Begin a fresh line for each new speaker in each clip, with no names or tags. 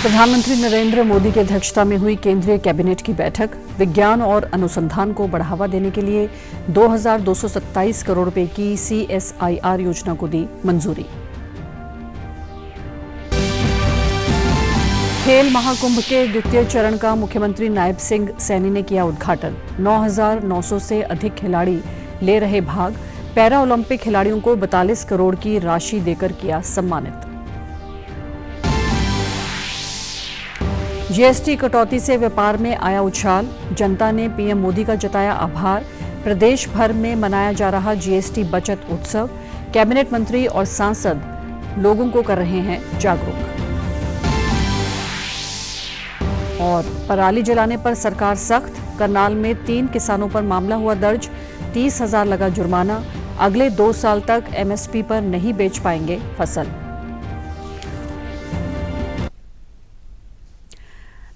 प्रधानमंत्री नरेंद्र मोदी की अध्यक्षता में हुई केंद्रीय कैबिनेट की बैठक। विज्ञान और अनुसंधान को बढ़ावा देने के लिए 2227 करोड़ रुपए की CSIR योजना को दी मंजूरी। खेल महाकुंभ के द्वितीय चरण का मुख्यमंत्री नायब सिंह सैनी ने किया उद्घाटन। 9,900 से अधिक खिलाड़ी ले रहे भाग। पैरा ओलंपिक खिलाड़ियों को 42 करोड़ की राशि देकर किया सम्मानित। GST कटौती से व्यापार में आया उछाल। जनता ने पीएम मोदी का जताया आभार। प्रदेश भर में मनाया जा रहा GST बचत उत्सव। कैबिनेट मंत्री और सांसद लोगों को कर रहे हैं जागरूक। और पराली जलाने पर सरकार सख्त। करनाल में 3 किसानों पर मामला हुआ दर्ज। 30,000 लगा जुर्माना। अगले 2 साल तक MSP पर नहीं बेच पाएंगे फसल।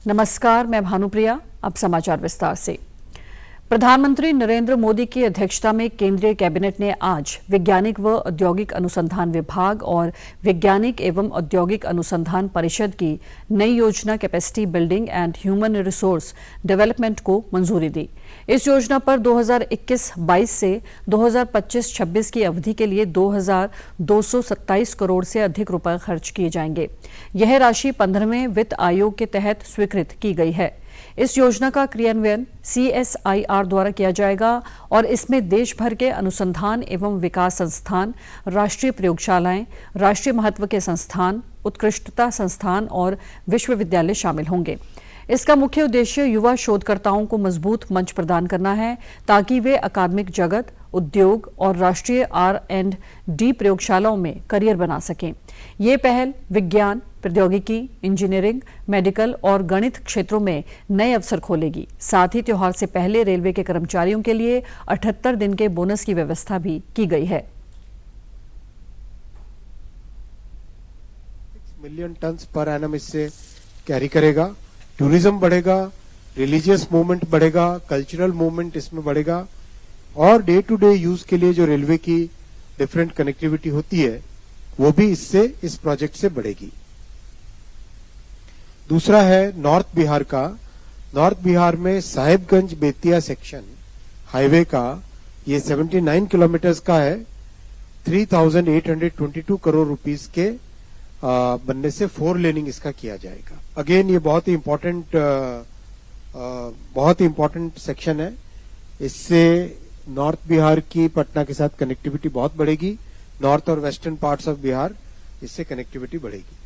नमस्कार, मैं भानुप्रिया। अब समाचार विस्तार से। प्रधानमंत्री नरेंद्र मोदी की अध्यक्षता में केंद्रीय कैबिनेट ने आज वैज्ञानिक व औद्योगिक अनुसंधान विभाग और वैज्ञानिक एवं औद्योगिक अनुसंधान परिषद की नई योजना capacity building and human resource development को मंजूरी दी। इस योजना पर 2021-22 से 2025-26 की अवधि के लिए 2,227 करोड़ से अधिक रुपए खर्च किए जाएंगे। यह राशि 15वें वित्त आयोग के तहत स्वीकृत की गई है। इस योजना का क्रियान्वयन CSIR द्वारा किया जाएगा और इसमें देश भर के अनुसंधान एवं विकास संस्थान, राष्ट्रीय प्रयोगशालाएं, राष्ट्रीय महत्व के संस्थान, उत्कृष्टता संस्थान और विश्वविद्यालय शामिल होंगे। इसका मुख्य उद्देश्य युवा शोधकर्ताओं को मजबूत मंच प्रदान करना है ताकि वे अकादमिक जगत, उद्योग और राष्ट्रीय R&D प्रयोगशालाओं में करियर बना सकें। ये पहल विज्ञान, प्रौद्योगिकी, इंजीनियरिंग, मेडिकल और गणित क्षेत्रों में नए अवसर खोलेगी। साथ ही त्योहार से पहले रेलवे के कर्मचारियों के लिए 78 दिन के बोनस की व्यवस्था भी की गई है।
6 मिलियन टन पर एनम इससे कैरी करेगा। टूरिज्म बढ़ेगा, रिलीजियस मूवमेंट बढ़ेगा, कल्चरल मूवमेंट इसमें बढ़ेगा और डे टू डे यूज के लिए जो रेलवे की डिफरेंट कनेक्टिविटी होती है वो भी इससे इस प्रोजेक्ट से बढ़ेगी। दूसरा है नॉर्थ बिहार का। नॉर्थ बिहार में साहिबगंज बेतिया सेक्शन हाईवे का ये 79 किलोमीटर्स का है। 3,822 करोड़ रुपीस के बनने से 4 लेनिंग इसका किया जाएगा। अगेन ये बहुत ही इंपॉर्टेंट सेक्शन है। इससे नॉर्थ बिहार की पटना के साथ कनेक्टिविटी बहुत बढ़ेगी। नॉर्थ और वेस्टर्न पार्ट्स ऑफ बिहार इससे कनेक्टिविटी बढ़ेगी।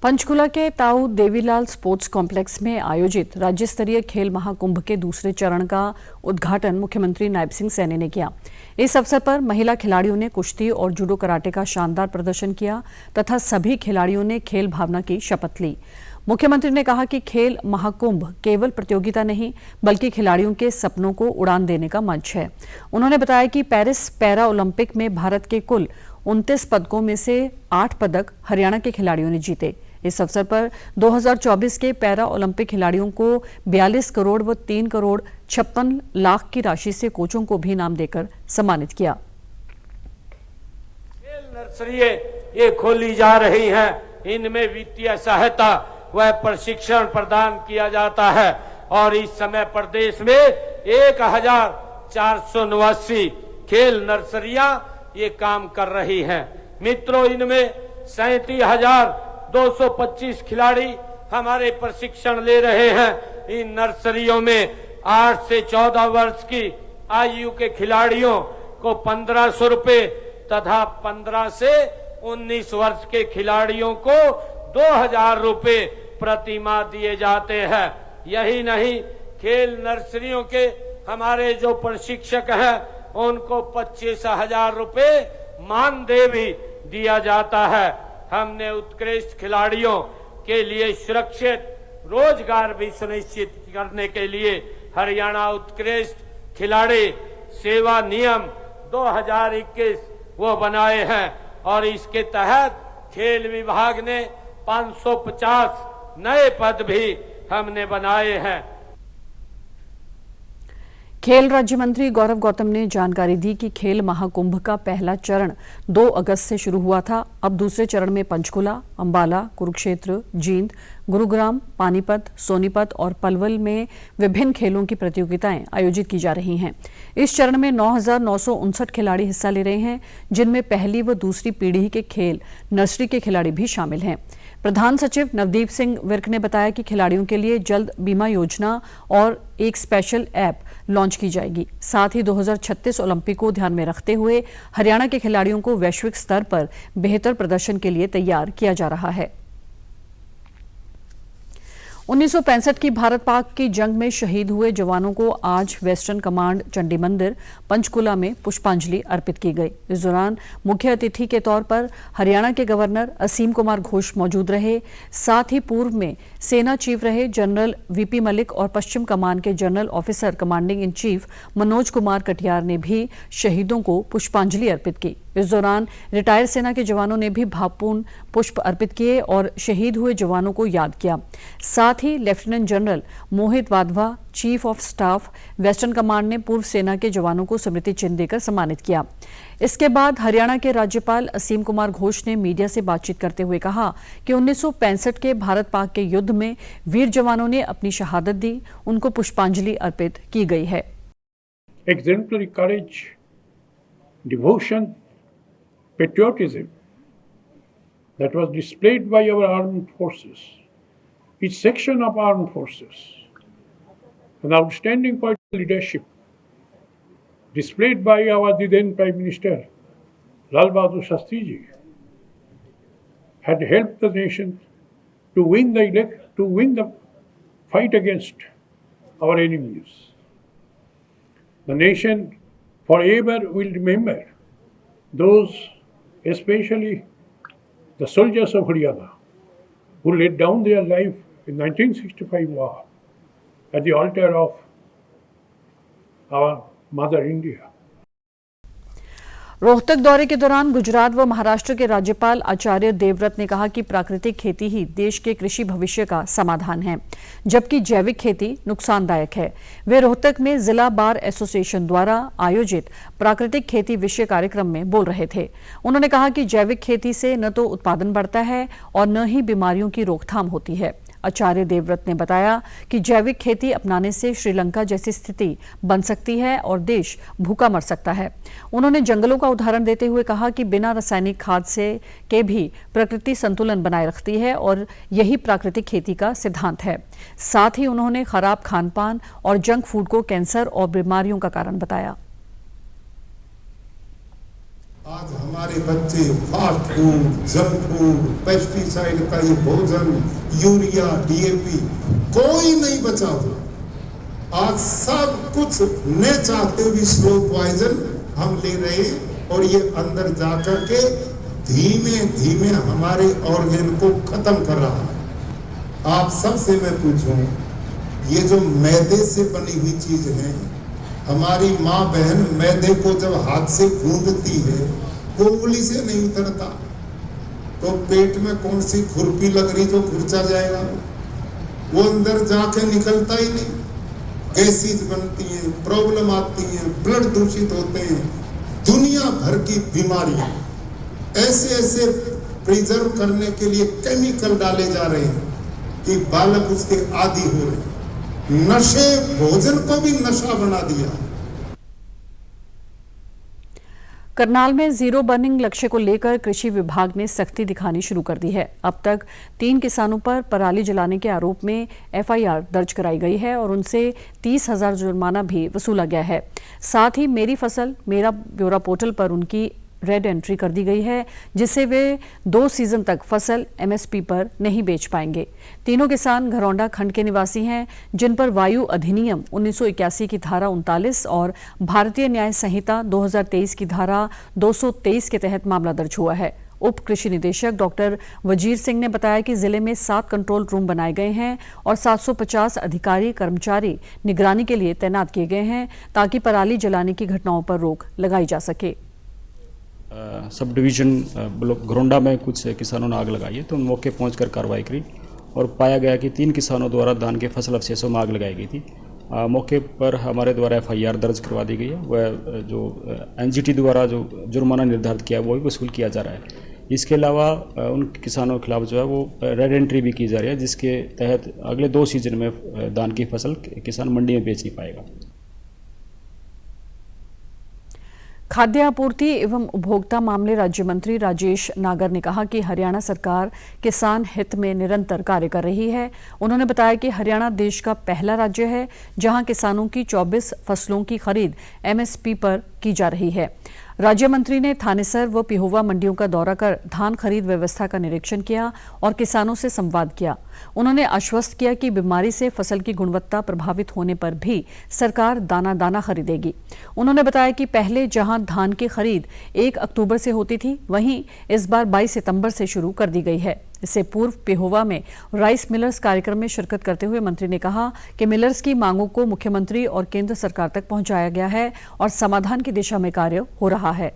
पंचकुला के ताऊ देवीलाल स्पोर्ट्स कॉम्प्लेक्स में आयोजित राज्य स्तरीय खेल महाकुंभ के दूसरे चरण का उद्घाटन मुख्यमंत्री नायब सिंह सैनी ने किया। इस अवसर पर महिला खिलाड़ियों ने कुश्ती और जूडो कराटे का शानदार प्रदर्शन किया तथा सभी खिलाड़ियों ने खेल भावना की शपथ ली। मुख्यमंत्री ने कहा कि खेल महाकुंभ केवल प्रतियोगिता नहीं बल्कि खिलाड़ियों के सपनों को उड़ान देने का मंच है। उन्होंने बताया कि पेरिस पैरा ओलंपिक में भारत के कुल 29 पदकों में से 8 पदक हरियाणा के खिलाड़ियों ने जीते। इस अवसर पर 2024 के पैरा ओलंपिक खिलाड़ियों को 42 करोड़ व 3 करोड़ 56 लाख की राशि से कोचों को भी इनाम देकर सम्मानित किया।
खेल नर्सरी ये खोली जा रही हैं। इनमें वित्तीय सहायता व प्रशिक्षण प्रदान किया जाता है और इस समय प्रदेश में 1,489 खेल नर्सरियां ये काम कर रही हैं। मित्रों, इनमें 37,225 खिलाड़ी हमारे प्रशिक्षण ले रहे हैं। इन नर्सरियों में 8 से 14 वर्ष की आयु के खिलाड़ियों को 1,500 रुपए तथा 15 से 19 वर्ष के खिलाड़ियों को 2,000 रुपए प्रति माह दिए जाते हैं। यही नहीं, खेल नर्सरियों के हमारे जो प्रशिक्षक हैं उनको 25,000 रुपए मानदेय भी दिया जाता है। हमने उत्कृष्ट खिलाड़ियों के लिए सुरक्षित रोजगार भी सुनिश्चित करने के लिए हरियाणा उत्कृष्ट खिलाड़ी सेवा नियम 2021 वो बनाए हैं और इसके तहत खेल विभाग ने 550 नए पद भी हमने बनाए हैं।
खेल राज्य मंत्री गौरव गौतम ने जानकारी दी कि खेल महाकुंभ का पहला चरण 2 अगस्त से शुरू हुआ था। अब दूसरे चरण में पंचकुला, अंबाला, कुरुक्षेत्र, जींद, गुरुग्राम, पानीपत, सोनीपत और पलवल में विभिन्न खेलों की प्रतियोगिताएं आयोजित की जा रही हैं। इस चरण में 9,959 खिलाड़ी हिस्सा ले रहे हैं, जिनमें पहली व दूसरी पीढ़ी के खेल नर्सरी के खिलाड़ी भी शामिल हैं। प्रधान सचिव नवदीप सिंह विर्क ने बताया कि खिलाड़ियों के लिए जल्द बीमा योजना और एक स्पेशल ऐप लॉन्च की जाएगी। साथ ही 2036 ओलंपिक को ध्यान में रखते हुए हरियाणा के खिलाड़ियों को वैश्विक स्तर पर बेहतर प्रदर्शन के लिए तैयार किया जा रहा है। 1965 की भारत पाक की जंग में शहीद हुए जवानों को आज वेस्टर्न कमांड चंडी मंदिर पंचकुला में पुष्पांजलि अर्पित की गई। इस दौरान मुख्य अतिथि के तौर पर हरियाणा के गवर्नर असीम कुमार घोष मौजूद रहे। साथ ही पूर्व में सेना चीफ रहे जनरल वीपी मलिक और पश्चिम कमान के general officer commanding in chief Manoj Kumar Katiyar ने भी शहीदों को पुष्पांजलि अर्पित की। इस दौरान रिटायर सेना के जवानों ने भी भावपूर्ण पुष्प अर्पित किए और शहीद हुए जवानों को याद किया। साथ ही lieutenant general Mohit Wadhwa, chief of staff western command ने पूर्व सेना के जवानों को स्मृति चिन्ह देकर सम्मानित किया। इसके बाद हरियाणा के राज्यपाल असीम कुमार घोष ने मीडिया से बातचीत करते हुए कहा कि 1965 के भारत पाक के युद्ध में वीर जवानों ने अपनी शहादत दी, उनको पुष्पांजलि अर्पित की गई है।
Exemplary courage, devotion, patriotism that was displayed by our armed forces, each section of armed forces, an outstanding political leadership displayed by our then Prime Minister Lal Bahadur Shastri ji had helped the nation to win the fight against our enemies. The nation forever will remember those, especially the soldiers of Haryana, who laid down their life in 1965 war at the altar of our Mother India.
Rohtak दौरे के दौरान गुजरात व महाराष्ट्र के राज्यपाल आचार्य देवव्रत ने कहा कि प्राकृतिक खेती ही देश के कृषि भविष्य का समाधान है, जबकि जैविक खेती नुकसानदायक है। वे रोहतक में जिला बार एसोसिएशन द्वारा आयोजित प्राकृतिक खेती विषय कार्यक्रम में बोल रहे थे। उन्होंने कहा कि जैविक खेती से न तो उत्पादन बढ़ता है और न ही बीमारियों की रोकथाम होती है। आचार्य देवव्रत ने बताया कि जैविक खेती अपनाने से श्रीलंका जैसी स्थिति बन सकती है और देश भूखा मर सकता है। उन्होंने जंगलों का उदाहरण देते हुए कहा कि बिना रासायनिक खाद से के भी प्रकृति संतुलन बनाए रखती है और यही प्राकृतिक खेती का सिद्धांत है। साथ ही उन्होंने खराब खानपान और जंक फूड को कैंसर और बीमारियों का कारण बताया।
आज हमारे बच्चे fast food, junk food, pesticide का ये भोजन, यूरिया, डीएपी कोई नहीं बचा हुआ। आज सब कुछ न चाहते भी स्लो पॉइजन हम ले रहे और ये अंदर जाकर के धीमे धीमे हमारे ऑर्गन को खत्म कर रहा है। आप सबसे मैं पूछूं, ये जो मैदे से बनी हुई चीज है, हमारी माँ बहन मैदे को जब हाथ से गूंदती है वो उंगली से नहीं उतरता, तो पेट में कौन सी खुरपी लग रही जो खुरचा जाएगा, वो अंदर जाके निकलता ही नहीं। गैसेज बनती हैं, प्रॉब्लम आती हैं, ब्लड दूषित होते हैं, दुनिया भर की बीमारियां ऐसे ऐसे प्रिजर्व करने के लिए केमिकल डाले जा रहे हैं कि बालक उसके आदी हो रहे हैं। नशे भोजन को भी नशा बना दिया।
करनाल में जीरो बर्निंग लक्ष्य को लेकर कृषि विभाग ने सख्ती दिखानी शुरू कर दी है। अब तक 3 किसानों पर पराली जलाने के आरोप में एफआईआर दर्ज कराई गई है और उनसे 30,000 जुर्माना भी वसूला गया है। साथ ही मेरी फसल मेरा ब्यौरा पोर्टल पर उनकी रेड एंट्री कर दी गई है, जिससे वे 2 सीजन तक फसल एमएसपी पर नहीं बेच पाएंगे। तीनों किसान घरौंडा खंड के निवासी हैं, जिन पर वायु अधिनियम 1981 की धारा 39 और भारतीय न्याय संहिता 2023 की धारा 223 के तहत मामला दर्ज हुआ है। उप कृषि निदेशक डॉक्टर वजीर सिंह ने बताया कि जिले में 7 कंट्रोल रूम बनाए गए हैं और 750 अधिकारी कर्मचारी निगरानी के लिए तैनात किए गए हैं, ताकि पराली जलाने की घटनाओं पर रोक लगाई जा सके।
सब डिवीज़न ब्लॉक घरौंडा में कुछ किसानों ने आग लगाई है, तो उन मौके पहुंचकर कार्रवाई करी और पाया गया कि 3 किसानों द्वारा धान के फसल अवशेषों में आग लगाई गई थी। मौके पर हमारे द्वारा FIR दर्ज करवा दी गई है। वह जो NGT द्वारा जो जुर्माना निर्धारित किया है वो भी वसूल किया जा रहा है। इसके अलावा उन किसानों के खिलाफ जो है वो रेड एंट्री भी की जा रही है, जिसके तहत अगले 2 सीजन में धान की फसल किसान मंडी में बेच नहीं पाएगा।
खाद्य आपूर्ति एवं उपभोक्ता मामले राज्य मंत्री राजेश नागर ने कहा कि हरियाणा सरकार किसान हित में निरंतर कार्य कर रही है। उन्होंने बताया कि हरियाणा देश का पहला राज्य है जहां किसानों की 24 फसलों की खरीद MSP पर की जा रही है। राज्य मंत्री ने थानेसर व पिहोवा मंडियों का दौरा कर धान खरीद व्यवस्था का निरीक्षण किया और किसानों से संवाद किया। उन्होंने आश्वस्त किया कि बीमारी से फसल की गुणवत्ता प्रभावित होने पर भी सरकार दाना दाना खरीदेगी। उन्होंने बताया कि पहले जहां धान की खरीद 1 अक्टूबर से होती थी, वहीं इस बार 22 सितंबर से शुरू कर दी गई है। इससे पूर्व पिहोवा में राइस मिलर्स कार्यक्रम में शिरकत करते हुए मंत्री ने कहा कि मिलर्स की मांगों को मुख्यमंत्री और केंद्र सरकार तक पहुंचाया गया है और समाधान की दिशा में कार्य हो रहा है।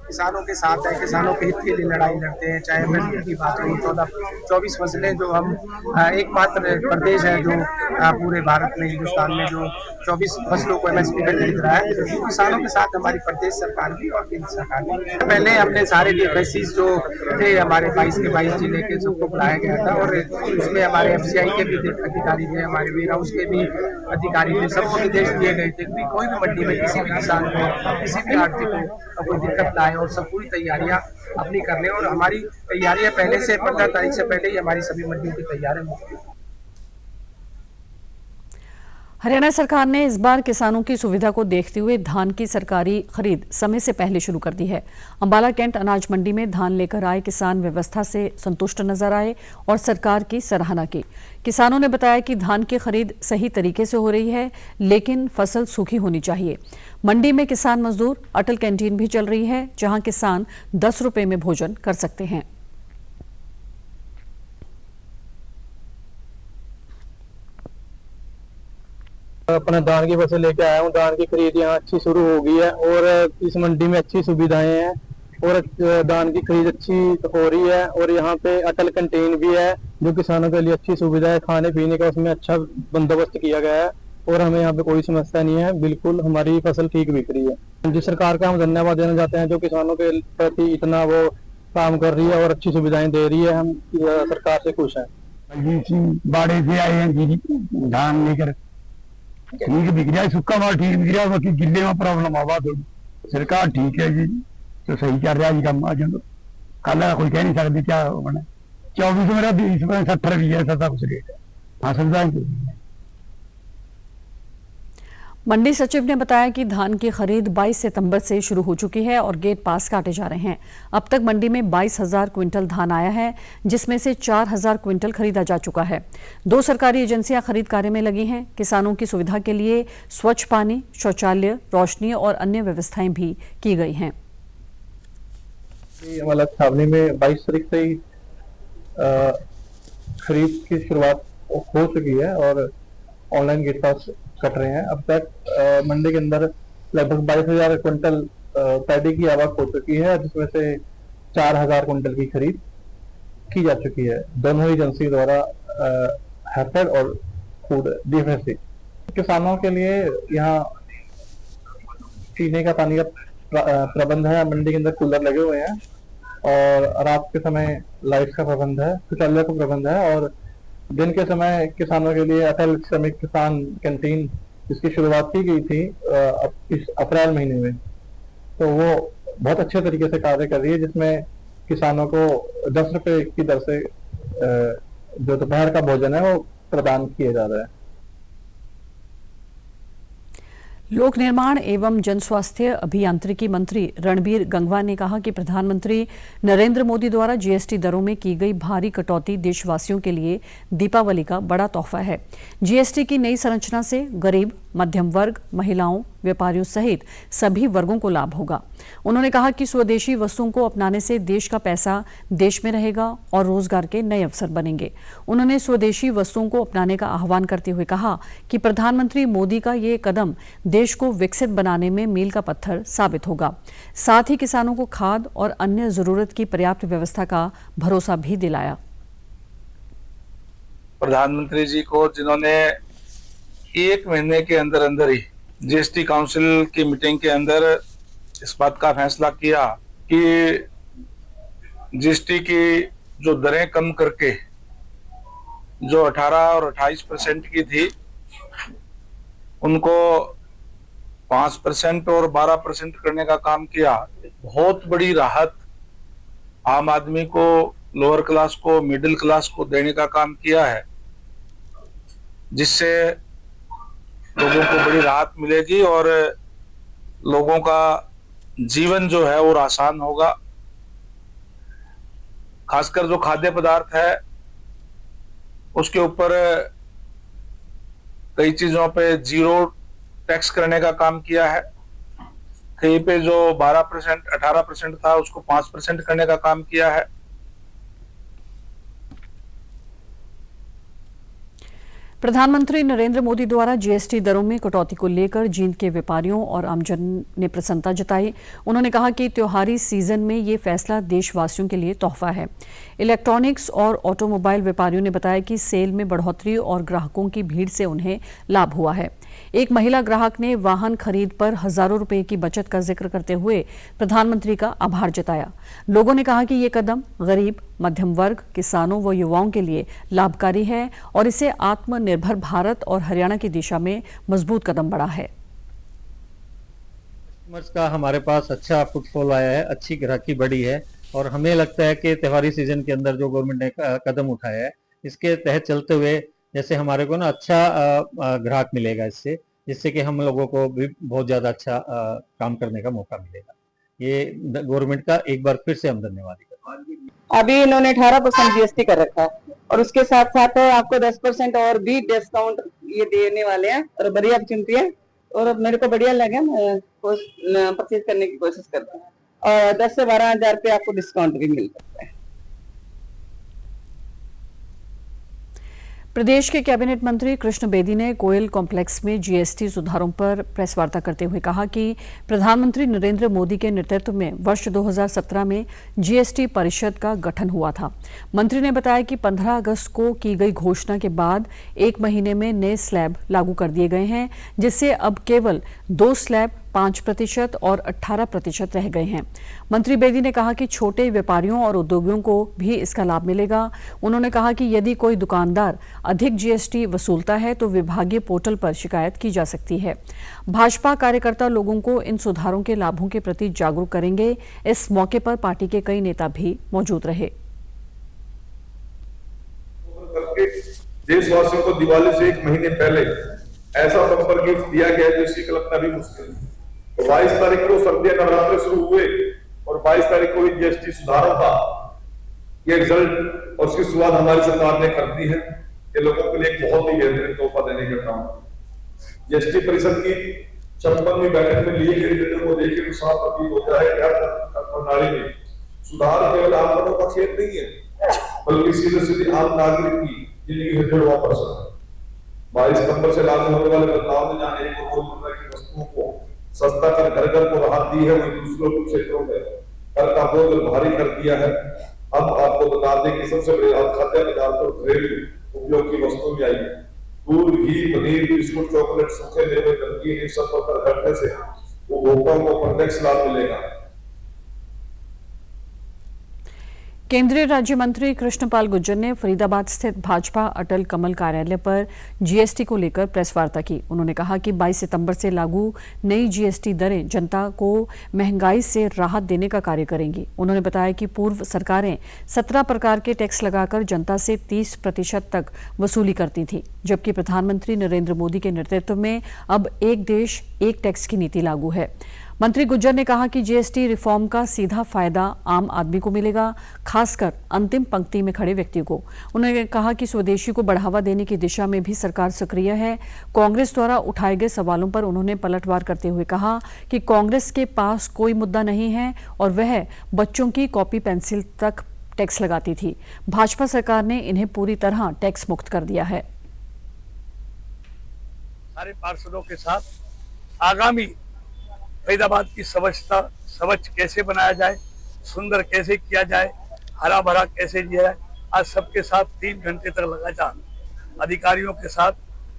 किसानों के साथ है, किसानों के हित के लिए लड़ाई लड़ते हैं। चाहे मंडी की बात हो, 24 फसलें जो हम एकमात्र प्रदेश है जो पूरे भारत में, हिंदुस्तान में जो 24 फसलों को MSP पर खरीद रहा है, तो किसानों के साथ हमारी प्रदेश सरकार भी और केंद्र सरकार भी। पहले हमने सारे DFSCs जो थे हमारे 22 के 22 जिले के सबको बुलाया गया था और उसमें हमारे FCI के भी अधिकारी थे, हमारे वेयर हाउस के भी अधिकारी थे, सबको निर्देश दिए गए थे कि कोई भी मंडी में किसी भी किसान को, किसी भी आर्थिक को कोई दिक्कत ना आए और सब पूरी तैयारियां अपनी कर लें। और हमारी तैयारियां पहले से 15 तारीख से पहले ही हमारी सभी मंडियों की तैयारियां मुख्य।
हरियाणा सरकार ने इस बार किसानों की सुविधा को देखते हुए धान की सरकारी खरीद समय से पहले शुरू कर दी है। अंबाला कैंट अनाज मंडी में धान लेकर आए किसान व्यवस्था से संतुष्ट नजर आए और सरकार की सराहना की। किसानों ने बताया कि धान की खरीद सही तरीके से हो रही है, लेकिन फसल सूखी होनी चाहिए। मंडी में किसान मजदूर अटल कैंटीन भी चल रही है, जहां किसान 10 रुपए में भोजन कर सकते हैं।
अपना धान की फसल लेके आया हूँ। धान की खरीद यहाँ अच्छी शुरू हो गई है और इस मंडी में अच्छी सुविधाएं हैं और धान की खरीद अच्छी हो रही है। और यहाँ पे अटल कैंटीन भी है जो किसानों के लिए अच्छी सुविधा है, खाने पीने का उसमें अच्छा बंदोबस्त किया गया है और हमें यहाँ पे कोई समस्या नहीं है। बिल्कुल हमारी फसल ठीक बिक रही है। जिस सरकार का हम धन्यवाद देना चाहते हैं जो किसानों के प्रति इतना वो काम कर रही है और अच्छी सुविधाएं दे रही है। हम सरकार से खुश हैं।
बाड़े से आए हैं जी, धान लेकर ठीक बिक रहा है, सूखा माल ठीक बिक रहा है, बाकी गिल्ले में प्रॉब्लम आवा थोड़ी। सरकार ठीक है जी, तो सही चल रहा है जी काम। आज कल कोई कह नहीं सकती क्या होना। 24 मेरा 20 में 70 भी है, सदा कुछ रेट है। हाँ सुविधाएं।
मंडी सचिव ने बताया कि धान की खरीद 22 सितंबर से शुरू हो चुकी है और गेट पास काटे जा रहे हैं। अब तक मंडी में 22,000 क्विंटल धान आया है, जिसमें से 4,000 क्विंटल खरीदा जा चुका है। 2 सरकारी एजेंसियां खरीद कार्य में लगी हैं। किसानों की सुविधा के लिए स्वच्छ पानी, शौचालय, रोशनी और अन्य व्यवस्थाएं भी की गई हैं।
हमारा छावनी में 22 तारीख से ही खरीद की शुरुआत हो चुकी है और ऑनलाइन गेट पास कट रहे हैं। अब तक मंडी के अंदर लगभग 22,000 क्विंटल पैडी की आवक हो चुकी है, जिसमें से 4,000 क्विंटल की खरीद की जा चुकी है दोनों ही एजेंसी द्वारा, हैफेड और फूड DFSC। किसानों के लिए यहाँ पीने का पानी का प्रबंध है। मंडी के अंदर कूलर लगे हुए हैं और रात के समय लाइट का प्रबंध है, शौचालय का प्रबंध है और दिन के समय किसानों के लिए अटल श्रमिक किसान कैंटीन जिसकी शुरुआत की गई थी इस अप्रैल महीने में, तो वो बहुत अच्छे तरीके से कार्य कर रही है, जिसमें किसानों को 10 रुपए की दर से जो दोपहर का भोजन है वो प्रदान किया जा रहा है।
लोक निर्माण एवं जन स्वास्थ्य अभियांत्रिकी मंत्री रणबीर गंगवा ने कहा कि प्रधानमंत्री नरेंद्र मोदी द्वारा GST दरों में की गई भारी कटौती देशवासियों के लिए दीपावली का बड़ा तोहफा है। GST की नई संरचना से गरीब, मध्यम वर्ग, महिलाओं, व्यापारियों सहित सभी वर्गों को लाभ होगा। उन्होंने कहा कि स्वदेशी वस्तुओं को अपनाने से देश का पैसा देश में रहेगा और रोजगार के नए अवसर बनेंगे। उन्होंने स्वदेशी वस्तुओं को अपनाने का आह्वान करते हुए कहा कि प्रधानमंत्री मोदी का ये कदम देश को विकसित बनाने में मील का पत्थर साबित होगा। साथ ही किसानों को खाद और अन्य जरूरत की पर्याप्त व्यवस्था का भरोसा भी दिलाया।
प्रधानमंत्री जी को जिन्होंने एक महीने के अंदर अंदर ही जीएसटी काउंसिल की मीटिंग के अंदर इस बात का फैसला किया कि जीएसटी की जो दरें कम करके जो 18 और 28% की थी उनको 5% और 12% करने का काम किया। बहुत बड़ी राहत आम आदमी को, लोअर क्लास को, मिडिल क्लास को देने का काम किया है, जिससे लोगों को बड़ी राहत मिलेगी और लोगों का जीवन जो है वो आसान होगा। खासकर जो खाद्य पदार्थ है उसके ऊपर कई चीजों पे जीरो टैक्स करने का काम किया है। कहीं पे जो 12% 18% था उसको 5% करने का काम किया है।
प्रधानमंत्री नरेंद्र मोदी द्वारा जीएसटी दरों में कटौती को लेकर जींद के व्यापारियों और आमजन ने प्रसन्नता जताई। उन्होंने कहा कि त्योहारी सीजन में ये फैसला देशवासियों के लिए तोहफा है। इलेक्ट्रॉनिक्स और ऑटोमोबाइल व्यापारियों ने बताया कि सेल में बढ़ोतरी और ग्राहकों की भीड़ से उन्हें लाभ हुआ है। एक महिला ग्राहक ने वाहन खरीद पर हजारों रुपए की बचत का जिक्र करते हुए प्रधानमंत्री का आभार जताया। लोगों ने कहा कि ये कदम गरीब, मध्यम वर्ग, किसानों व युवाओं के लिए लाभकारी है और इसे आत्मनिर्भर भारत और हरियाणा की दिशा में मजबूत कदम बढ़ा है।
कस्टमर्स का हमारे पास अच्छा फुटफॉल आया है, अच्छी ग्राहकी बढ़ी है और हमें लगता है कि त्योहारी सीजन के अंदर जो गवर्नमेंट ने कदम उठाया है इसके तहत चलते हुए जैसे हमारे को ना अच्छा ग्राहक मिलेगा इससे, जिससे कि हम लोगों को भी बहुत ज्यादा अच्छा काम करने का मौका मिलेगा। ये गवर्नमेंट का एक बार फिर से हम धन्यवाद करते हैं।
अभी इन्होंने 18% जीएसटी कर रखा है और उसके साथ साथ आपको 10% और भी डिस्काउंट ये देने वाले हैं और बड़ी अपॉर्चुनिटी है और मेरे को बढ़िया लगा। मैं परचेज करने की कोशिश करता हूँ और 10 से 12 हजार रुपये आपको डिस्काउंट भी मिल सकता है।
प्रदेश के कैबिनेट मंत्री कृष्ण बेदी ने कोयल कॉम्प्लेक्स में जीएसटी सुधारों पर प्रेस वार्ता करते हुए कहा कि प्रधानमंत्री नरेंद्र मोदी के नेतृत्व में वर्ष 2017 में जीएसटी परिषद का गठन हुआ था। मंत्री ने बताया कि 15 अगस्त को की गई घोषणा के बाद 1 महीने में नए स्लैब लागू कर दिए गए हैं, जिससे अब केवल 2 स्लैब 5% और 18% रह गए हैं। मंत्री बेदी ने कहा कि छोटे व्यापारियों और उद्योगियों को भी इसका लाभ मिलेगा। उन्होंने कहा कि यदि कोई दुकानदार अधिक जीएसटी वसूलता है तो विभागीय पोर्टल पर शिकायत की जा सकती है। भाजपा कार्यकर्ता लोगों को इन सुधारों के लाभों के प्रति जागरूक करेंगे। इस मौके पर पार्टी के कई नेता भी मौजूद रहे।
देशवासियों को दिवाली से 1 महीने पहले ऐसा बम्पर गिफ्ट दिया गया जिसकी कल्पना भी मुश्किल है। तो 22 तारीख को सर्दियां नवरात्र शुरू हुए और 22 तारीख को जीएसटी सुधारों का ये रिजल्ट और उसकी शुरुआत हमारी सरकार ने कर दी है। ये लोगों के लिए एक बहुत ही बेहतरीन तोहफा देने का काम। जीएसटी परिषद की 56वीं बैठक में लिए गए निर्णयों को देखकर तो साफ प्रतीत होता है कि हर प्रणाली में सुधार केवल आम लोगों का खेल नहीं है, बल्कि सीधे सीधे आम नागरिक की जिंदगी से जुड़ा हुआ प्रश्न है। 22 सितंबर से लागू होने वाले बदलाव ने जहां 1 करोड़ रुपए की वस्तुओं को सस्ता कर घर घर को राहत दी है, वही दूसरों क्षेत्रों में कर का बोझ भारी कर दिया है। अब आपको बता दें कि सबसे बड़ी राहत खाद्य पदार्थ और घरेलू उपयोग की वस्तुओं में आई है। दूध, घी, पनीर, बिस्कुट, चॉकलेट, सूखे मेवे, नमकीन, इन सब पर घटने से उपभोक्ताओं को प्रत्यक्ष लाभ मिलेगा।
केंद्रीय राज्य मंत्री कृष्णपाल गुर्जर ने फरीदाबाद स्थित भाजपा अटल कमल कार्यालय पर जीएसटी को लेकर प्रेस वार्ता की। उन्होंने कहा कि 22 सितंबर से लागू नई जीएसटी दरें जनता को महंगाई से राहत देने का कार्य करेंगी। उन्होंने बताया कि पूर्व सरकारें 17 प्रकार के टैक्स लगाकर जनता से 30% तक वसूली करती थी, जबकि प्रधानमंत्री नरेंद्र मोदी के नेतृत्व में अब एक देश एक टैक्स की नीति लागू है। मंत्री गुर्जर ने कहा कि जीएसटी रिफॉर्म का सीधा फायदा आम आदमी को मिलेगा, खासकर अंतिम पंक्ति में खड़े व्यक्ति को। उन्होंने कहा कि स्वदेशी को बढ़ावा देने की दिशा में भी सरकार सक्रिय है। कांग्रेस द्वारा उठाए गए सवालों पर उन्होंने पलटवार करते हुए कहा कि कांग्रेस के पास कोई मुद्दा नहीं है और वह बच्चों की कॉपी पेंसिल तक टैक्स लगाती थी। भाजपा सरकार ने इन्हें पूरी तरह टैक्स मुक्त कर दिया है।
सारे पार्षदों के साथ आगामी फरीदाबाद की स्वच्छता स्वच्छ कैसे बनाया जाए, सुंदर कैसे किया जाए, हरा भरा कैसे दिया जाए, आज सबके साथ 3 घंटे तक लगातार अधिकारियों के साथ,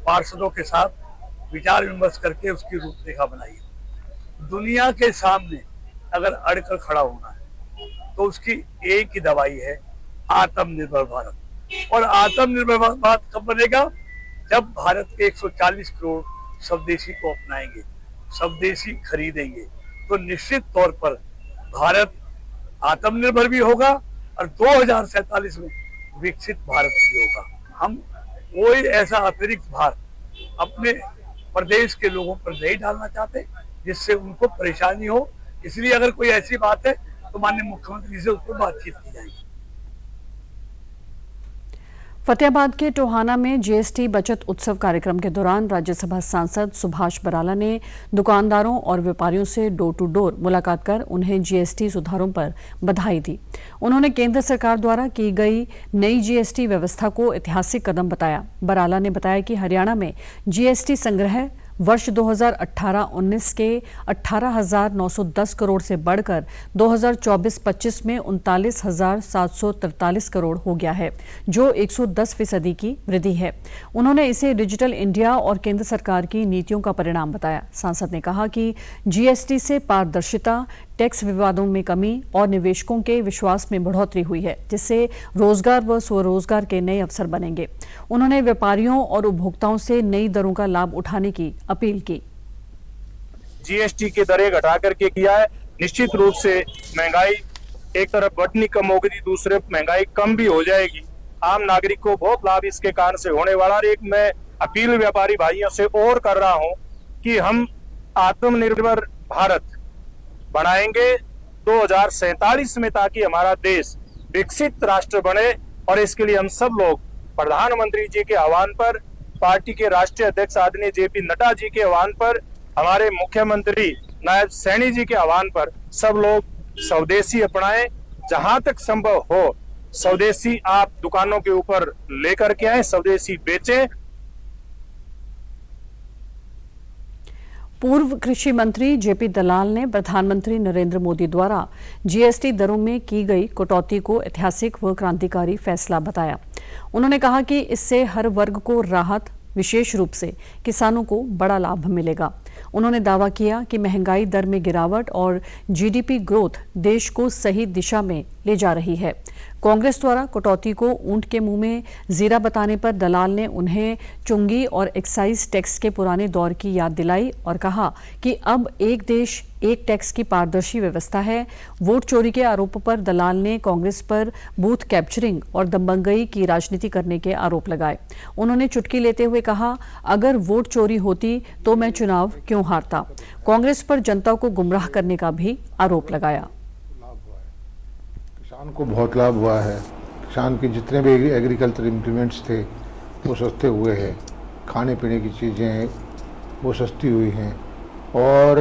पार्षदों के साथ विचार विमर्श करके उसकी रूपरेखा बनाई है। दुनिया के सामने अगर अड़कर खड़ा होना है तो उसकी एक ही दवाई है, आत्मनिर्भर भारत। और आत्मनिर्भर भारत कब बनेगा? जब भारत के 140 करोड़ स्वदेशी को अपनाएंगे, स्वदेशी खरीदेंगे, तो निश्चित तौर पर भारत आत्मनिर्भर भी होगा और 2047 में विकसित भारत भी होगा। हम कोई ऐसा अतिरिक्त भार अपने प्रदेश के लोगों पर नहीं डालना चाहते जिससे उनको परेशानी हो। इसलिए अगर कोई ऐसी बात है तो माननीय मुख्यमंत्री से उस पर बातचीत की जाएगी।
फतेहाबाद के टोहाना में जीएसटी बचत उत्सव कार्यक्रम के दौरान राज्यसभा सांसद सुभाष बराला ने दुकानदारों और व्यापारियों से डोर टू डोर मुलाकात कर उन्हें जीएसटी सुधारों पर बधाई दी। उन्होंने केंद्र सरकार द्वारा की गई नई जीएसटी व्यवस्था को ऐतिहासिक कदम बताया। बराला ने बताया कि हरियाणा में जीएसटी संग्रह वर्ष 2018-19 के 18,910 करोड़ से बढ़कर 2024-25 में 39,743 करोड़ हो गया है, जो 110% की वृद्धि है। उन्होंने इसे डिजिटल इंडिया और केंद्र सरकार की नीतियों का परिणाम बताया। सांसद ने कहा कि जीएसटी से पारदर्शिता, टैक्स विवादों में कमी और निवेशकों के विश्वास में बढ़ोतरी हुई है, जिससे रोजगार व स्वरोजगार के नए अवसर बनेंगे। उन्होंने व्यापारियों और उपभोक्ताओं से नई दरों का लाभ उठाने की अपील की।
जीएसटी की दरें घटा करके किया है। निश्चित रूप से महंगाई एक तरफ बढ़नी कम होगी, दूसरे महंगाई कम भी हो जाएगी। आम नागरिक को बहुत लाभ इसके कारण से होने वाला। और एक मैं अपील व्यापारी भाइयों से और कर रहा हूं कि हम आत्मनिर्भर भारत बनाएंगे 2047 में, ताकि हमारा देश विकसित राष्ट्र बने। और इसके लिए हम सब लोग प्रधानमंत्री जी के आह्वान पर, पार्टी के राष्ट्रीय अध्यक्ष आदरणीय जेपी नड्डा जी के आह्वान पर, हमारे मुख्यमंत्री नायब सैनी जी के आह्वान पर सब लोग स्वदेशी अपनाएं। जहां तक संभव हो स्वदेशी आप दुकानों के ऊपर लेकर के आए, स्वदेशी बेचें।
पूर्व कृषि मंत्री जेपी दलाल ने प्रधानमंत्री नरेंद्र मोदी द्वारा जीएसटी दरों में की गई कटौती को ऐतिहासिक व क्रांतिकारी फैसला बताया। उन्होंने कहा कि इससे हर वर्ग को राहत, विशेष रूप से किसानों को बड़ा लाभ मिलेगा। उन्होंने दावा किया कि महंगाई दर में गिरावट और जीडीपी ग्रोथ देश को सही दिशा में ले जा रही है। कांग्रेस द्वारा कटौती को ऊंट के मुंह में जीरा बताने पर दलाल ने उन्हें चुंगी और एक्साइज टैक्स के पुराने दौर की याद दिलाई और कहा कि अब एक देश एक टैक्स की पारदर्शी व्यवस्था है। वोट चोरी के आरोप पर दलाल ने कांग्रेस पर बूथ कैप्चरिंग और दबंगई की राजनीति करने के आरोप लगाए। उन्होंने चुटकी लेते हुए कहा, अगर वोट चोरी होती तो मैं चुनाव क्यों हारता। कांग्रेस पर जनता को गुमराह करने का भी आरोप लगाया।
किसान को बहुत लाभ हुआ है। किसान के जितने भी एग्रीकल्चर इम्प्लीमेंट्स थे वो सस्ते हुए हैं। खाने पीने की चीज़ें वो सस्ती हुई हैं। और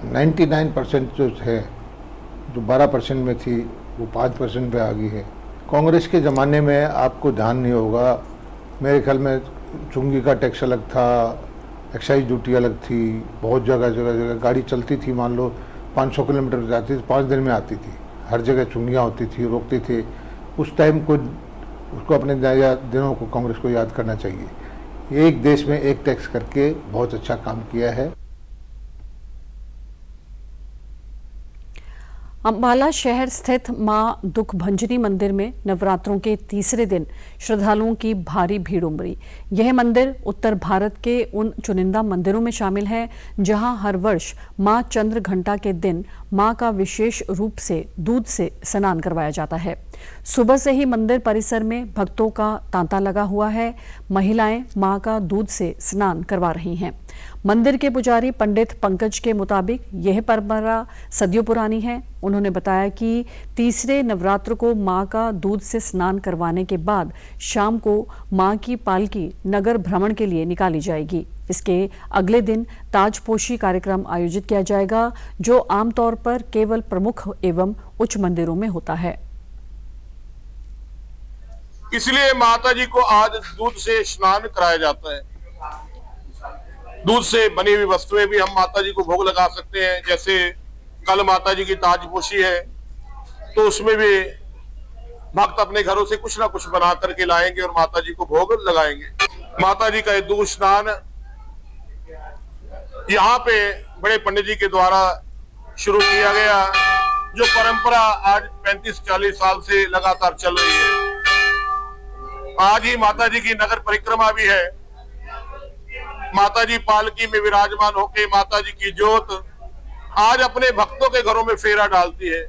99% जो है, जो 12% में थी वो 5% पे आ गई है। कांग्रेस के ज़माने में आपको ध्यान नहीं होगा, मेरे ख्याल में चुंगी का टैक्स अलग था, एक्साइज ड्यूटी अलग थी। बहुत जगह गाड़ी चलती थी, मान लो 500 किलोमीटर जाती थी, 5 दिन में आती थी। हर जगह चुंगियाँ होती थी, रोकते थे। उस टाइम को उसको अपने दिनों को कांग्रेस को याद करना चाहिए। एक देश में एक टैक्स करके बहुत अच्छा काम किया है।
अंबाला शहर स्थित मां दुख भंजनी मंदिर में नवरात्रों के तीसरे दिन श्रद्धालुओं की भारी भीड़ उमड़ी। यह मंदिर उत्तर भारत के उन चुनिंदा मंदिरों में शामिल है जहां हर वर्ष मां चंद्र घंटा के दिन मां का विशेष रूप से दूध से स्नान करवाया जाता है। सुबह से ही मंदिर परिसर में भक्तों का तांता लगा हुआ है। महिलाएं मां का दूध से स्नान करवा रही हैं। मंदिर के पुजारी पंडित पंकज के मुताबिक यह परंपरा सदियों पुरानी है। उन्होंने बताया कि तीसरे नवरात्र को मां का दूध से स्नान करवाने के बाद शाम को मां की पालकी नगर भ्रमण के लिए निकाली जाएगी। इसके अगले दिन ताजपोशी कार्यक्रम आयोजित किया जाएगा, जो आमतौर पर केवल प्रमुख एवं उच्च मंदिरों में होता है।
इसलिए माता जी को आज दूध से स्नान कराया जाता है। दूध से बनी हुई वस्तुएं भी हम माता जी को भोग लगा सकते हैं। जैसे कल माता जी की ताजपोशी है, तो उसमें भी भक्त अपने घरों से कुछ ना कुछ बना करके लाएंगे और माता जी को भोग लगाएंगे। माता जी का दूध स्नान यहाँ पे बड़े पंडित जी के द्वारा शुरू किया गया, जो परंपरा आज 35-40 साल से लगातार चल रही है। आज ही माता जी की नगर परिक्रमा भी है। माता जी पालकी में विराजमान होकर माता जी की जोत आज अपने भक्तों के घरों में फेरा डालती है।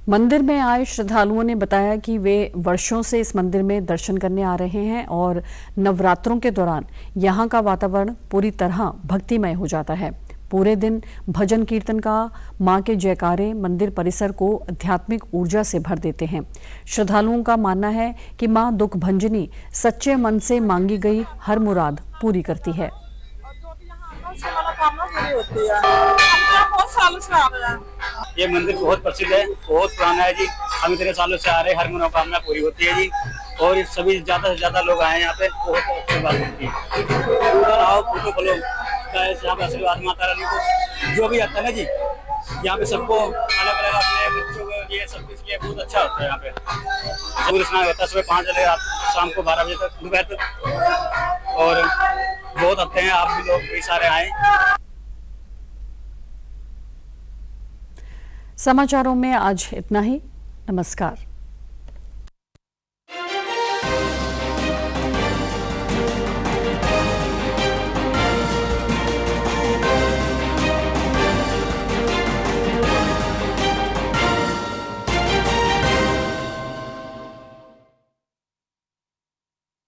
मंदिर में आए श्रद्धालुओं ने बताया कि वे वर्षों से इस मंदिर में दर्शन करने आ रहे हैं और नवरात्रों के दौरान यहाँ का वातावरण पूरी तरह भक्तिमय हो जाता है। पूरे दिन भजन कीर्तन का मां के जयकारे मंदिर परिसर को आध्यात्मिक ऊर्जा से भर देते हैं। श्रद्धालुओं का मानना है कि मां दुख भंजनी सच्चे मन से मांगी गई हर मुराद पूरी करती है।
बहुत सालों से आ रहे हैं। ये मंदिर बहुत प्रसिद्ध है, बहुत पुराना है जी। हम इतने सालों से आ रहे हैं, हर मनोकामना पूरी होती है जी। और सभी ज्यादा से ज्यादा लोग आए यहाँ पे, बहुत अच्छी बात होती है। आओ फोटो खोलो, यहाँ पे आशीर्वाद माता रानी को जो भी आता है ना जी, यहाँ पे सबको अलग अलग अपने बच्चों को ये सब कुछ लिए बहुत अच्छा होता है। यहाँ पे सूर्य स्नान होता है सुबह 5 बजे, शाम को 12 बजे तक, दोपहर तक। और बहुत आते हैं, आप भी लोग कई सारे आए।
समाचारों में आज इतना ही। नमस्कार।